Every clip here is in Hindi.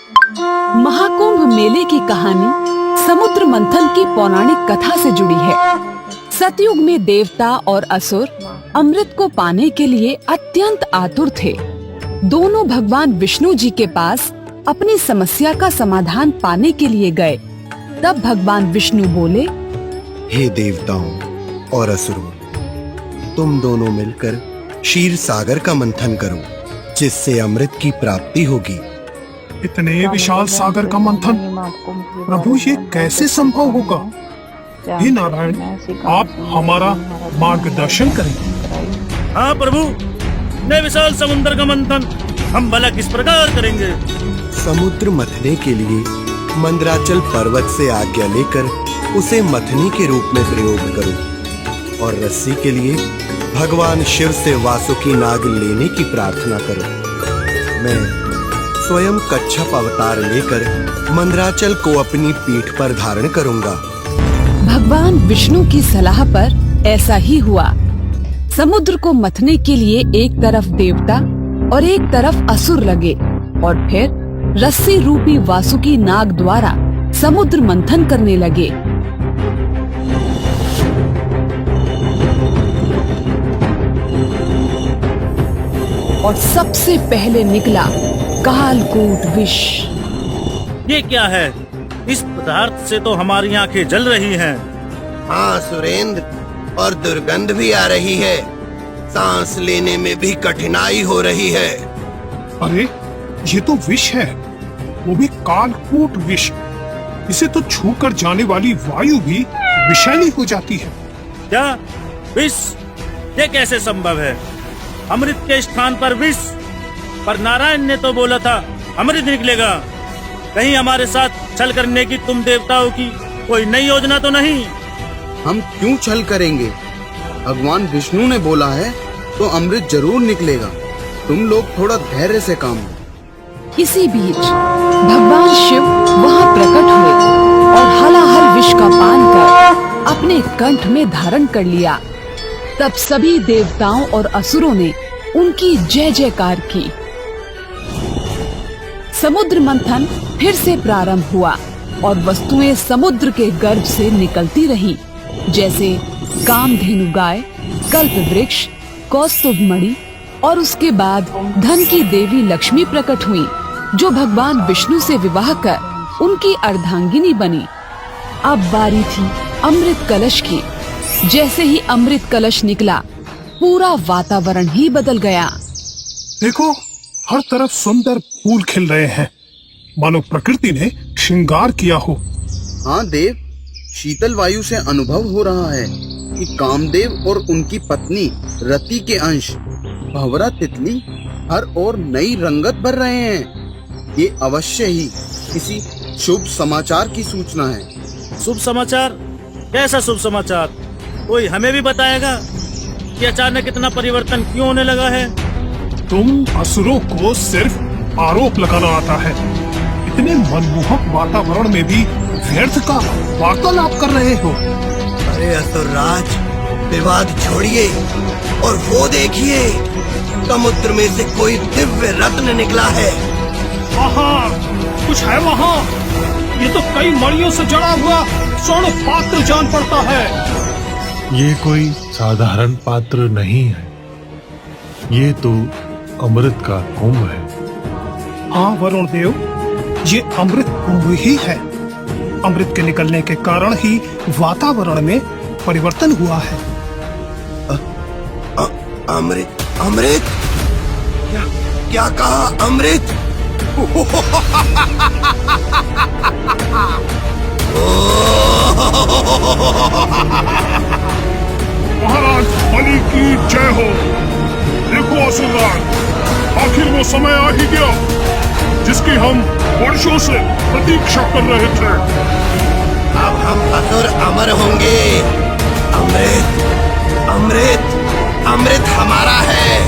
महाकुंभ मेले की कहानी समुद्र मंथन की पौराणिक कथा से जुड़ी है। सतयुग में देवता और असुर अमृत को पाने के लिए अत्यंत आतुर थे। दोनों भगवान विष्णु जी के पास अपनी समस्या का समाधान पाने के लिए गए। तब भगवान विष्णु बोले, हे देवताओं और असुरों, तुम दोनों मिलकर क्षीर सागर का मंथन करो, जिससे अमृत की प्राप्ति होगी। इतने विशाल सागर का मंथन, प्रभु ये कैसे संभव होगा? हे नारायण, आप हमारा मार्गदर्शन करें। हाँ प्रभु, इतने विशाल समुद्र का मंथन हम भला किस प्रकार करेंगे? समुद्र मथने के लिए मंदराचल पर्वत से आज्ञा लेकर उसे मथनी के रूप में प्रयोग करो, और रस्सी के लिए भगवान शिव से वासुकी नाग लेने की प्रार्थना करो। मैं स्वयं कच्छप अवतार लेकर मंदराचल को अपनी पीठ पर धारण करूंगा। भगवान विष्णु की सलाह पर ऐसा ही हुआ। समुद्र को मथने के लिए एक तरफ देवता और एक तरफ असुर लगे, और फिर रस्सी रूपी वासुकी नाग द्वारा समुद्र मंथन करने लगे। और सबसे पहले निकला कालकूट विष। ये क्या है? इस पदार्थ से तो हमारी आंखें जल रही हैं। हाँ सुरेंद्र, और दुर्गंध भी आ रही है। सांस लेने में भी कठिनाई हो रही है। अरे ये तो विष है, वो भी कालकूट विष। इसे तो छूकर जाने वाली वायु भी विषैली हो जाती है। क्या विष? ये कैसे संभव है? अमृत के स्थान पर विष? पर नारायण ने तो बोला था अमृत निकलेगा। कहीं हमारे साथ छल करने की तुम देवताओं की कोई नई योजना तो नहीं? हम क्यों छल करेंगे? भगवान विष्णु ने बोला है तो अमृत जरूर निकलेगा। तुम लोग थोड़ा धैर्य से काम लो। इसी बीच भगवान शिव वहाँ प्रकट हुए और हलाहल विष का पान कर अपने कंठ में धारण कर लिया। तब सभी देवताओं और असुरों ने उनकी जय जयकार की। समुद्र मंथन फिर से प्रारंभ हुआ और वस्तुएं समुद्र के गर्भ से निकलती रहीं, जैसे कामधेनु गाय, कल्प वृक्ष, कौस्तुभ मणि, और उसके बाद धन की देवी लक्ष्मी प्रकट हुई, जो भगवान विष्णु से विवाह कर उनकी अर्धांगिनी बनी। अब बारी थी अमृत कलश की। जैसे ही अमृत कलश निकला, पूरा वातावरण ही बदल गया। देखो, हर तरफ सुंदर फूल खिल रहे हैं, मानो प्रकृति ने श्रृंगार किया हो। हाँ देव, शीतल वायु से अनुभव हो रहा है कि कामदेव और उनकी पत्नी रति के अंश भंवरा तितली हर ओर नई रंगत भर रहे हैं। ये अवश्य ही किसी शुभ समाचार की सूचना है। शुभ समाचार? कैसा शुभ समाचार? कोई हमें भी बताएगा कि अचानक इतना परिवर्तन क्यों होने लगा है? तुम असुरों को सिर्फ आरोप लगाना आता है। इतने मनमोहक वातावरण में भी व्यर्थ का वार्तालाप कर रहे हो। अरे असुरराज, विवाद छोड़िए और वो देखिए, समुद्र में से कोई दिव्य रत्न निकला है। हाँ, कुछ है वहाँ। ये तो कई मणियों से जड़ा हुआ स्वर्ण पात्र जान पड़ता है। ये कोई साधारण पात्र नहीं है, ये तो अमृत का कुंभ है। हाँ वरुण देव, ये अमृत कुंभ ही है। अमृत के निकलने के कारण ही वातावरण में परिवर्तन हुआ है। अमृत? अमृत? क्या कहा? अमृत? महाराज बलि की जय हो। देखो असुरराज, आखिर वो समय आ ही गया जिसकी हम वर्षों से प्रतीक्षा कर रहे थे। अब हम असुर अमर होंगे। अमृत, अमृत, अमृत हमारा है।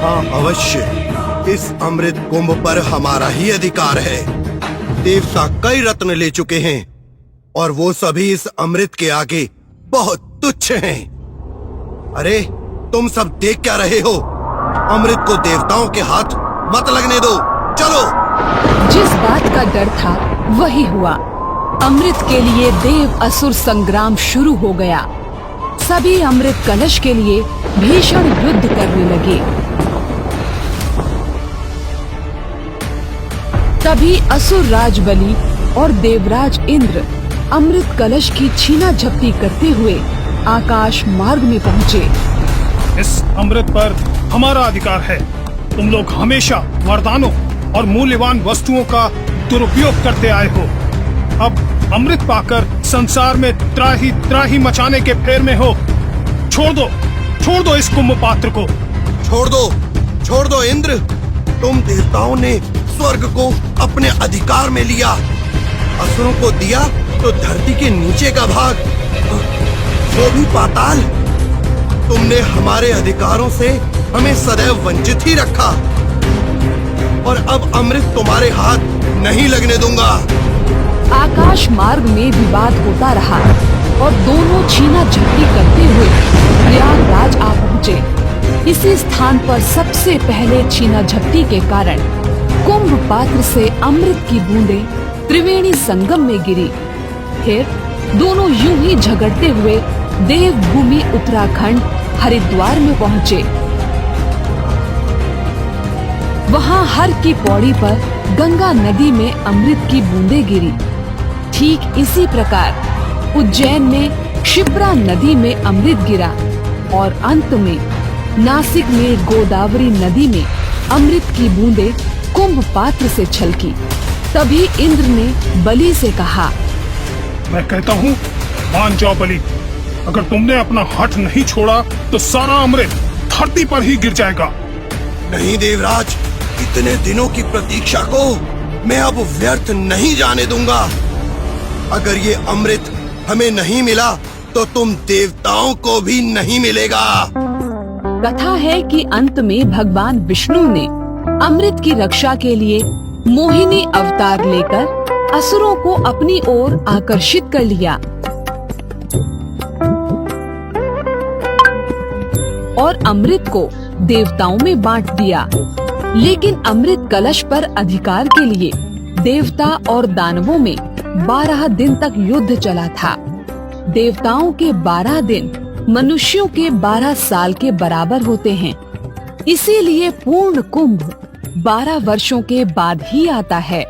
हाँ अवश्य, इस अमृत कुंभ पर हमारा ही अधिकार है। देवता कई रत्न ले चुके हैं और वो सभी इस अमृत के आगे बहुत तुच्छ हैं। अरे तुम सब देख क्या रहे हो? अमृत को देवताओं के हाथ मत लगने दो। चलो। जिस बात का डर था वही हुआ। अमृत के लिए देव असुर संग्राम शुरू हो गया। सभी अमृत कलश के लिए भीषण युद्ध करने लगे। तभी असुर राज बलि और देवराज इंद्र अमृत कलश की छीना झपटी करते हुए आकाश मार्ग में पहुँचे। इस अमृत पर हमारा अधिकार है। तुम लोग हमेशा वरदानों और मूल्यवान वस्तुओं का दुरुपयोग करते आए हो। अब अमृत पाकर संसार में त्राही मचाने के फेर में हो। छोड़ दो इस कुंभ पात्र को। छोड़ दो इंद्र। तुम देवताओं ने स्वर्ग को अपने अधिकार में लिया, असुरों को दिया तो धरती के नीचे का भाग, वो भी पाताल। तुमने हमारे अधिकारों से हमें सदैव वंचित ही रखा और अब अमृत तुम्हारे हाथ नहीं लगने दूंगा। आकाश मार्ग में विवाद होता रहा और दोनों छीना झपटी करते हुए प्रयागराज आ पहुँचे। इसी स्थान पर सबसे पहले छीना झपटी के कारण कुंभ पात्र से अमृत की बूंदें त्रिवेणी संगम में गिरी। फिर दोनों यूं ही झगड़ते हुए देवभूमि उत्तराखंड हरिद्वार में पहुँचे। वहाँ हर की पौड़ी पर गंगा नदी में अमृत की बूंदें गिरी। ठीक इसी प्रकार उज्जैन में क्षिप्रा नदी में अमृत गिरा और अंत में नासिक में गोदावरी नदी में अमृत की बूंदें कुंभ पात्र से छलकी। तभी इंद्र ने बलि से कहा, मैं कहता हूँ मान जाओ बलि। अगर तुमने अपना हठ नहीं छोड़ा तो सारा अमृत धरती पर ही गिर जाएगा। नहीं देवराज, इतने दिनों की प्रतीक्षा को मैं अब व्यर्थ नहीं जाने दूंगा। अगर ये अमृत हमें नहीं मिला तो तुम देवताओं को भी नहीं मिलेगा। कथा है कि अंत में भगवान विष्णु ने अमृत की रक्षा के लिए मोहिनी अवतार लेकर असुरों को अपनी ओर आकर्षित कर लिया और अमृत को देवताओं में बांट दिया। लेकिन अमृत कलश पर अधिकार के लिए देवता और दानवों में 12 दिन तक युद्ध चला था। देवताओं के 12 दिन मनुष्यों के 12 साल के बराबर होते हैं। इसीलिए पूर्ण कुंभ 12 वर्षों के बाद ही आता है।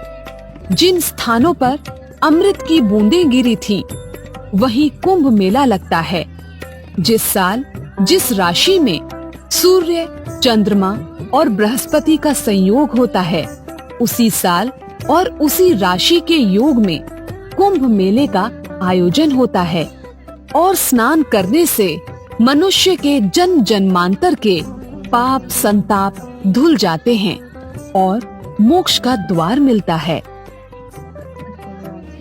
जिन स्थानों पर अमृत की बूंदें गिरी थीं, वहीं कुंभ मेला लगता है। जिस साल जिस राशि में सूर्य, चंद्रमा और बृहस्पति का संयोग होता है, उसी साल और उसी राशि के योग में कुंभ मेले का आयोजन होता है और स्नान करने से मनुष्य के जन्म जन्मांतर के पाप संताप धुल जाते हैं और मोक्ष का द्वार मिलता है।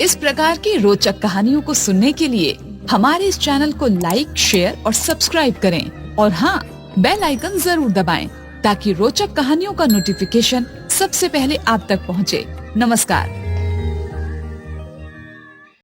इस प्रकार की रोचक कहानियों को सुनने के लिए हमारे इस चैनल को लाइक, शेयर और सब्सक्राइब करें और हाँ, बेल आइकन जरूर दबाएं ताकि रोचक कहानियों का नोटिफिकेशन सबसे पहले आप तक पहुँचे। नमस्कार।